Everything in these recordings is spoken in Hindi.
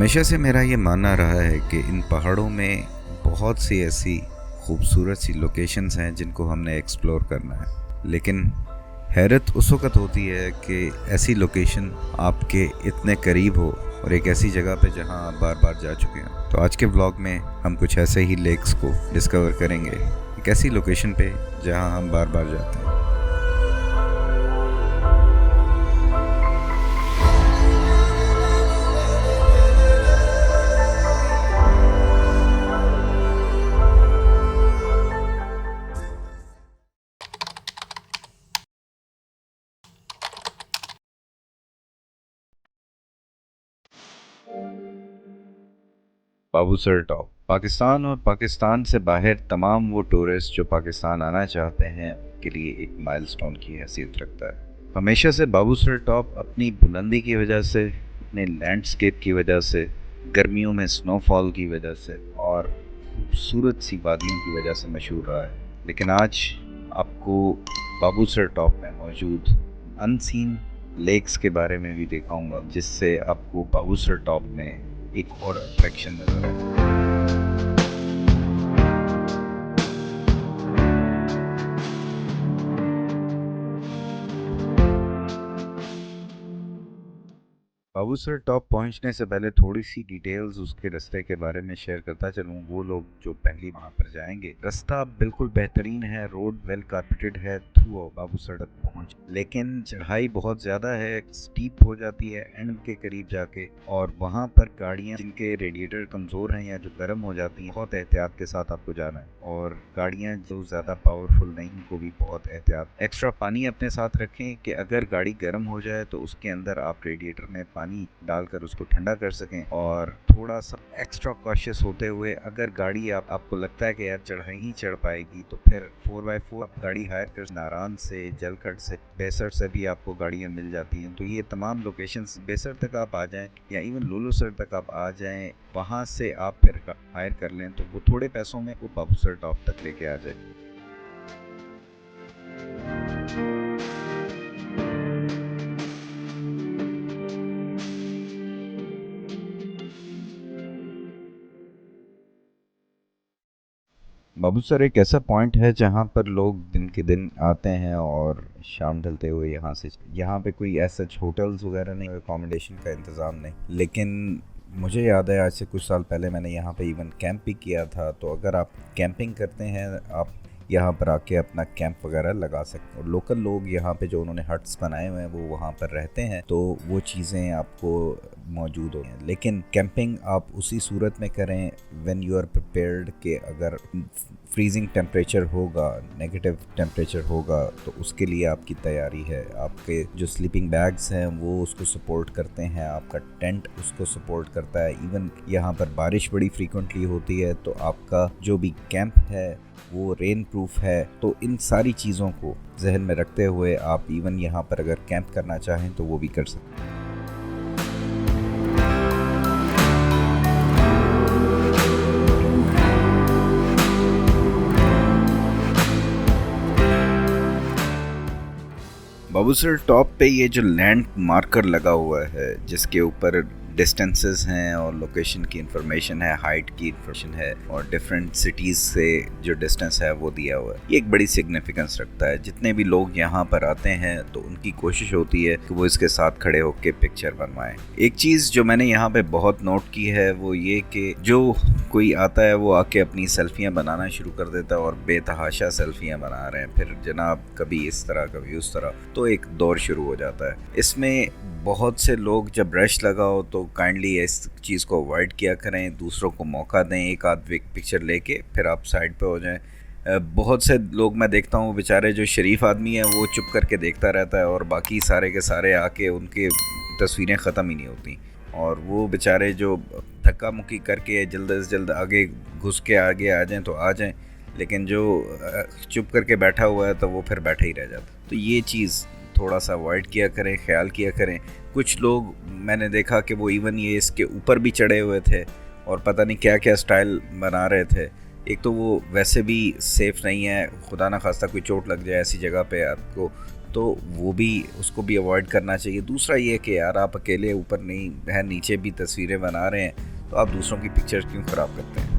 हमेशा से मेरा ये मानना रहा है कि इन पहाड़ों में बहुत सी ऐसी खूबसूरत सी लोकेशंस हैं जिनको हमने एक्सप्लोर करना है। लेकिन हैरत उस वक़्त होती है कि ऐसी लोकेशन आपके इतने करीब हो और एक ऐसी जगह पे जहां आप बार बार जा चुके हैं। तो आज के व्लॉग में हम कुछ ऐसे ही लेक्स को डिस्कवर करेंगे, एक ऐसी लोकेशन पे जहां हम बार बार जाते हैं। बाबूसर टॉप पाकिस्तान और पाकिस्तान से बाहर तमाम वो टूरिस्ट जो पाकिस्तान आना चाहते हैं के लिए एक माइलस्टोन की हैसियत रखता है। हमेशा से बाबूसर टॉप अपनी बुलंदी की वजह से, अपने लैंडस्केप की वजह से, गर्मियों में स्नोफॉल की वजह से और खूबसूरत सी वादियों की वजह से मशहूर रहा है। लेकिन आज आपको बाबूसर टॉप में मौजूद अनसीन लेक्स के बारे में भी दिखाऊंगा, जिससे आपको बाबूसर टॉप में एक और अट्रैक्शन नजर आए। बाबूसर टॉप पहुंचने से पहले थोड़ी सी डिटेल्स उसके रास्ते के बारे में शेयर करता चलूँ। वो लोग जो पहली वहाँ पर जाएंगे, रास्ता बिल्कुल बेहतरीन है, रोड वेल कारपेटेड है थ्रू बाबूसर तक पहुँच, लेकिन चढ़ाई बहुत ज़्यादा है, स्टीप हो जाती है एंड के करीब जाके। और वहाँ पर गाड़ियाँ जिनके रेडिएटर कमज़ोर हैं या जो गर्म हो जाती हैं, बहुत एहतियात के साथ आपको जाना है। और गाड़ियाँ जो ज़्यादा पावरफुल नहीं, उनको भी बहुत एहतियात। एक्स्ट्रा पानी अपने साथ रखें कि अगर गाड़ी गर्म हो जाए तो उसके अंदर आप रेडिएटर में पानी डालकर उसको ठंडा कर सकें। और थोड़ा सा एक्स्ट्रा कॉशियस होते हुए, अगर गाड़ी आपको लगता है कि यार चढ़ाई ही चढ़ पाएगी, तो फिर 4x4 आप गाड़ी हायर कर नारायण से, जलखट से, बेसर से भी आपको गाड़ियाँ मिल जाती हैं। तो ये तमाम लोकेशंस, बेसर तक आप आ जाएं या इवन लुलुसर तक आप आ जाएं, वहाँ से आप फिर हायर कर लें तो वो थोड़े पैसों में वो बाबूसर टॉप तक लेके आ जाए। बाबूसर एक ऐसा पॉइंट है जहाँ पर लोग दिन के दिन आते हैं और शाम ढलते हुए यहाँ पे कोई ऐसा होटल्स वगैरह नहीं, अकोमोडेशन का इंतज़ाम नहीं। लेकिन मुझे याद है आज से कुछ साल पहले मैंने यहाँ पे इवन कैंप भी किया था। तो अगर आप कैंपिंग करते हैं, आप यहाँ पर आके अपना कैंप वगैरह लगा सकते हैं। और लोकल लोग यहाँ पे जो उन्होंने हट्स बनाए हुए हैं वो वहाँ पर रहते हैं, तो वो चीज़ें आपको मौजूद होती हैं। लेकिन कैंपिंग आप उसी सूरत में करें व्हेन यू आर प्रिपेयर्ड कि अगर फ्रीजिंग टेम्परेचर होगा, नेगेटिव टेम्परेचर होगा, तो उसके लिए आपकी तैयारी है। आपके जो स्लीपिंग बैग्स हैं वो उसको सपोर्ट करते हैं, आपका टेंट उसको सपोर्ट करता है। इवन यहाँ पर बारिश बड़ी फ्रीक्वेंटली होती है, तो आपका जो भी कैंप है वो रेन प्रूफ है। तो इन सारी चीज़ों को जहन में रखते हुए आप इवन यहाँ पर अगर कैंप करना चाहें तो वो भी कर सकते हैं। बाबूसर टॉप पे ये जो लैंड मार्कर लगा हुआ है, जिसके ऊपर डिस्टेंसेस हैं और लोकेशन की इंफॉर्मेशन है, हाइट की इंफॉर्मेशन है और डिफरेंट सिटीज़ से जो डिस्टेंस है वो दिया हुआ है, ये एक बड़ी सिग्निफिकेंस रखता है। जितने भी लोग यहाँ पर आते हैं तो उनकी कोशिश होती है कि वो इसके साथ खड़े होकर पिक्चर बनवाएं। एक चीज़ जो मैंने यहाँ पे बहुत नोट की है वो ये कि जो कोई आता है वो आके अपनी सेल्फियाँ बनाना शुरू कर देता है और बेतहाशा सेल्फियाँ बना रहे हैं, फिर जनाब कभी इस तरह कभी उस तरह, तो एक दौर शुरू हो जाता है। इसमें बहुत से लोग जब रश लगा हो तो काइंडली इस चीज़ को अवॉइड किया करें, दूसरों को मौका दें, एक आध पिक्चर लेके फिर आप साइड पे हो जाएं। बहुत से लोग मैं देखता हूँ बेचारे जो शरीफ आदमी है वो चुप करके देखता रहता है और बाकी सारे के सारे आके उनके तस्वीरें ख़त्म ही नहीं होती। और वो बेचारे जो धक्का मुक्की करके जल्द से जल्द आगे घुस के आगे आ जाएं तो आ जाएं, लेकिन जो चुप करके बैठा हुआ है तो वो फिर बैठा ही रह जाता। तो ये चीज़ थोड़ा सा अवॉइड किया करें, ख्याल किया करें। कुछ लोग मैंने देखा कि वो इवन ये इसके ऊपर भी चढ़े हुए थे और पता नहीं क्या क्या स्टाइल बना रहे थे। एक तो वो वैसे भी सेफ़ नहीं है, खुदा ना खास्ता कोई चोट लग जाए ऐसी जगह पे आपको, तो वो भी, उसको भी अवॉइड करना चाहिए। दूसरा ये कि यार आप अकेले ऊपर नहीं है, नीचे भी तस्वीरें बना रहे हैं, तो आप दूसरों की पिक्चर क्यों ख़राब करते हैं।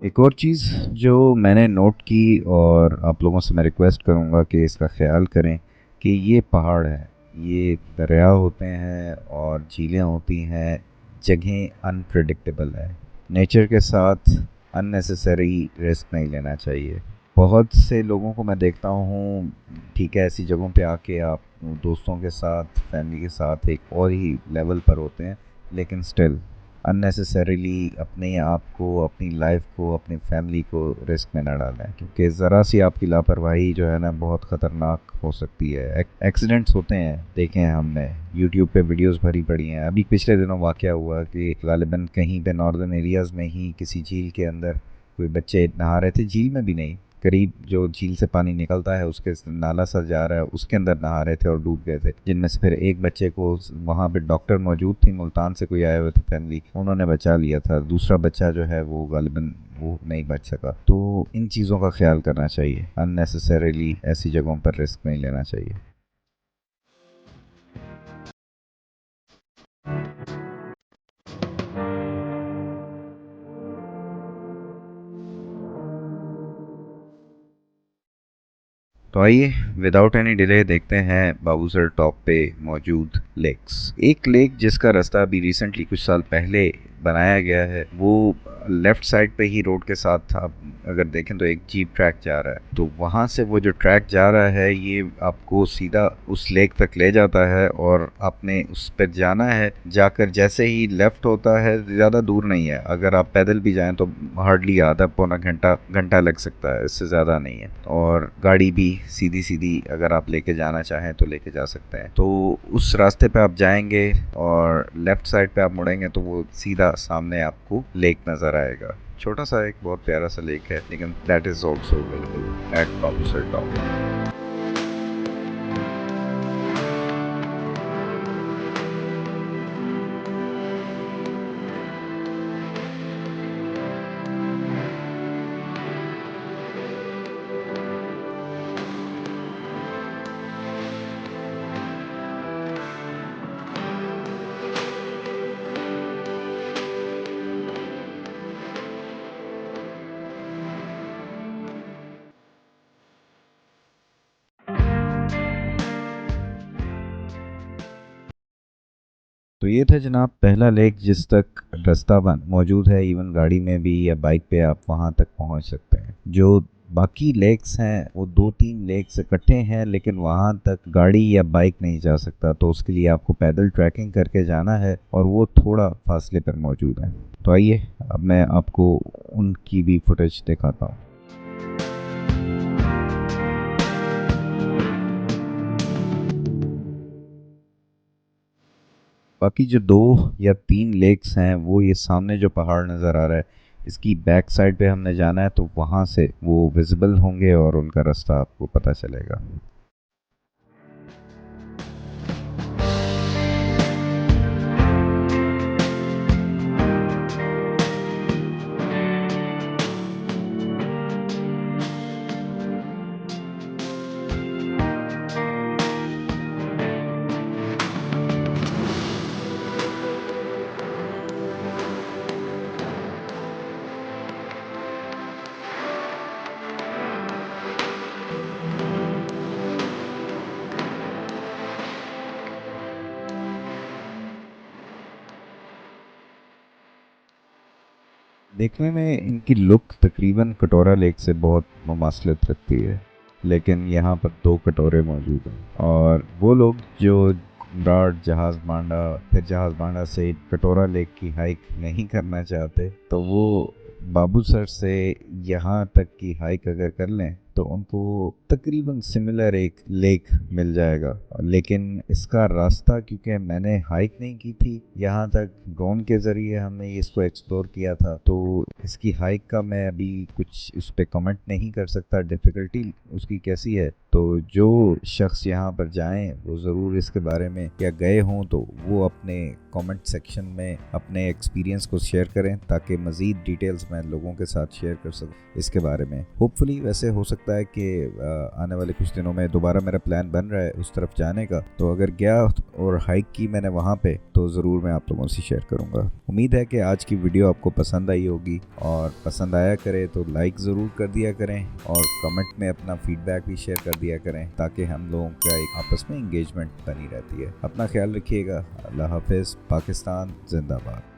एक और चीज़ जो मैंने नोट की और आप लोगों से मैं रिक्वेस्ट करूँगा कि इसका ख्याल करें कि ये पहाड़ है, ये दरिया होते हैं और झीलें होती हैं, जगहें अनप्रेडिक्टेबल है। नेचर के साथ अननेसेसरी रिस्क नहीं लेना चाहिए। बहुत से लोगों को मैं देखता हूँ, ठीक है, ऐसी जगहों पे आके आप दोस्तों के साथ, फैमिली के साथ एक और ही लेवल पर होते हैं, लेकिन स्टिल अननेसेसरीली अपने आप को, अपनी लाइफ को, अपनी फैमिली को रिस्क में ना डालें, क्योंकि ज़रा सी आपकी लापरवाही जो है ना बहुत ख़तरनाक हो सकती है। एक्सीडेंट्स होते हैं, देखे हैं हमने, यूट्यूब पे वीडियोस भरी पड़ी हैं। अभी पिछले दिनों वाक़या हुआ कि गालिबन कहीं पे नॉर्दर्न एरियाज़ में ही किसी झील के अंदर कोई बच्चे नहा रहे थे, झील में भी नहीं, करीब जो झील से पानी निकलता है उसके नाला सा जा रहा है, उसके अंदर नहा रहे थे और डूब गए थे, जिनमें से फिर एक बच्चे को, वहाँ पे डॉक्टर मौजूद थी, मुल्तान से कोई आए हुए थे फैमिली, उन्होंने बचा लिया था। दूसरा बच्चा जो है वो गालिबन वो नहीं बच सका। तो इन चीज़ों का ख्याल करना चाहिए, अननेसेसरीली ऐसी जगहों पर रिस्क नहीं लेना चाहिए। तो आइए विदाउट एनी डिले देखते हैं बाबूसर टॉप पे मौजूद लेक्स। एक लेक जिसका रास्ता अभी रिसेंटली कुछ साल पहले बनाया गया है, वो लेफ्ट साइड पे ही रोड के साथ आप अगर देखें तो एक जीप ट्रैक जा रहा है, तो वहाँ से वो जो ट्रैक जा रहा है ये आपको सीधा उस लेक तक ले जाता है और आपने उस पर जाना है। जाकर जैसे ही लेफ्ट होता है, ज़्यादा दूर नहीं है, अगर आप पैदल भी जाएं तो हार्डली आधा पौना घंटा घंटा लग सकता है, इससे ज़्यादा नहीं है। और गाड़ी भी सीधी सीधी अगर आप लेके जाना चाहें तो लेके जा सकते हैं। तो उस रास्ते पे आप जाएंगे और लेफ्ट साइड पे आप मुड़ेंगे तो वो सीधा सामने आपको लेक नज़र आएगा। छोटा सा एक बहुत प्यारा सा लेक है, लेकिन that is also available at Babusar top. तो ये था जनाब पहला लेक जिस तक रास्ता बन मौजूद है, इवन गाड़ी में भी या बाइक पे आप वहाँ तक पहुँच सकते हैं। जो बाकी लेक्स हैं वो दो तीन लेक्स इकट्ठे हैं, लेकिन वहाँ तक गाड़ी या बाइक नहीं जा सकता, तो उसके लिए आपको पैदल ट्रैकिंग करके जाना है और वो थोड़ा फासले पर मौजूद है। तो आइए अब मैं आपको उनकी भी फुटेज दिखाता हूँ। बाकी जो दो या तीन लेक्स हैं, वो ये सामने जो पहाड़ नज़र आ रहा है, इसकी बैक साइड पे हमने जाना है, तो वहाँ से वो विजिबल होंगे और उनका रास्ता आपको पता चलेगा। देखने में इनकी लुक तकरीबन कटोरा लेक से बहुत मुमासलत रखती है, लेकिन यहाँ पर दो कटोरे मौजूद हैं और वो लोग जो कुम्भराट, जहाज़ बांडा, फिर जहाज़ बांडा से कटोरा लेक की हाइक नहीं करना चाहते, तो वो बाबूसर से यहाँ तक की हाइक अगर कर लें तो उनको तकरीबन सिमिलर एक लेक मिल जाएगा। लेकिन इसका रास्ता, क्योंकि मैंने हाइक नहीं की थी यहाँ तक, ड्रोन के ज़रिए हमने इसको एक्सप्लोर किया था, तो इसकी हाइक का मैं अभी कुछ इस पे कमेंट नहीं कर सकता, डिफ़िकल्टी उसकी कैसी है। तो जो शख्स यहाँ पर जाएं वो ज़रूर इसके बारे में, या गए हों तो वो अपने कमेंट सेक्शन में अपने एक्सपीरियंस को शेयर करें, ताकि मज़ीद डिटेल्स मैं लोगों के साथ शेयर कर सकूं इसके बारे में। होपफुली वैसे हो सकता है कि आने वाले कुछ दिनों में दोबारा मेरा प्लान बन रहा है उस तरफ जाने का, तो अगर गया और हाइक की मैंने वहाँ पे, तो ज़रूर मैं आप लोगों से शेयर करूँगा। उम्मीद है कि आज की वीडियो आपको पसंद आई होगी, और पसंद आया करे तो लाइक ज़रूर कर दिया करें, और कमेंट में अपना फीडबैक भी शेयर कर दिया करें, ताकि हम लोगों का एक आपस में इंगेजमेंट बनी रहती है। अपना ख्याल रखिएगा। अल्लाह हाफिज़। पाकिस्तान जिंदाबाद।